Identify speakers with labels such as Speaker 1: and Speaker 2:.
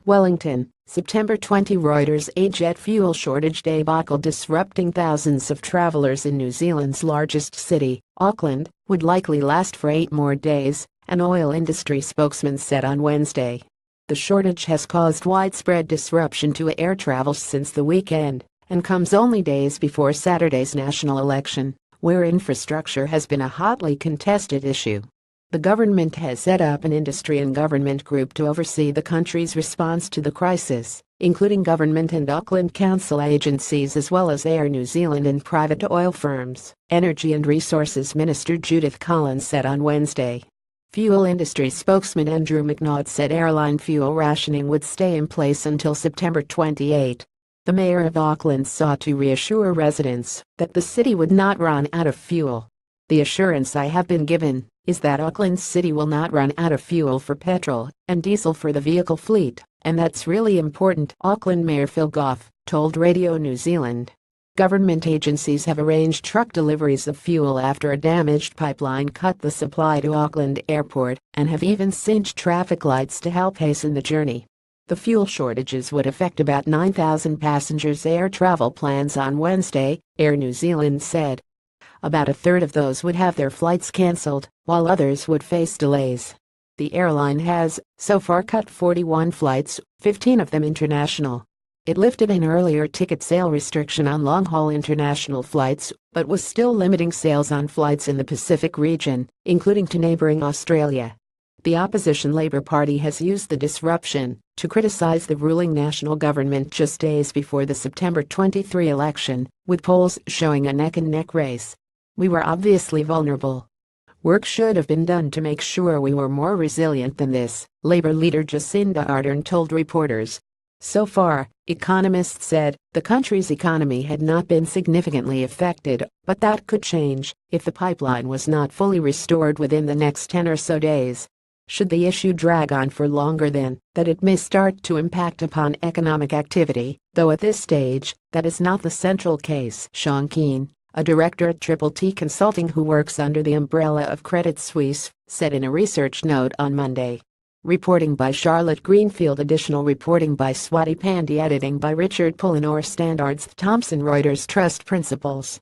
Speaker 1: Wellington, September 20. Reuters A jet fuel shortage debacle disrupting thousands of travelers in New Zealand's largest city, Auckland, would likely last for 8 more days, an oil industry spokesman said on Wednesday. The shortage has caused widespread disruption to air travel since the weekend and comes only days before Saturday's national election, where infrastructure has been a hotly contested issue. The government has set up an industry and government group to oversee the country's response to the crisis, including government and Auckland Council agencies as well as Air New Zealand and private oil firms, Energy and Resources Minister Judith Collins said on Wednesday. Fuel industry spokesman Andrew McNaught said airline fuel rationing would stay in place until September 28. The mayor of Auckland sought to reassure residents that the city would not run out of fuel. "The assurance I have been given is that Auckland City will not run out of fuel for petrol and diesel for the vehicle fleet, and that's really important," Auckland Mayor Phil Goff told Radio New Zealand. Government agencies have arranged truck deliveries of fuel after a damaged pipeline cut the supply to Auckland Airport and have even synced traffic lights to help hasten the journey. The fuel shortages would affect about 9,000 passengers' air travel plans on Wednesday, Air New Zealand said. About a third of those would have their flights cancelled, while others would face delays. The airline has, so far, cut 41 flights, 15 of them international. It lifted an earlier ticket sale restriction on long-haul international flights, but was still limiting sales on flights in the Pacific region, including to neighboring Australia. The opposition Labour Party has used the disruption to criticize the ruling national government just days before the September 23 election, with polls showing a neck-and-neck race. "We were obviously vulnerable. Work should have been done to make sure we were more resilient than this," Labour leader Jacinda Ardern told reporters. So far, economists said, the country's economy had not been significantly affected, but that could change if the pipeline was not fully restored within the next 10 or so days. Should the issue drag on for longer, then that it may start to impact upon economic activity, though at this stage, that is not the central case. Sean Keane, a director at Triple T Consulting who works under the umbrella of Credit Suisse, said in a research note on Monday. Reporting by Charlotte Greenfield. Additional reporting by Swati Pandey. Editing by Richard Pullenor. Standards Thomson Reuters Trust Principles.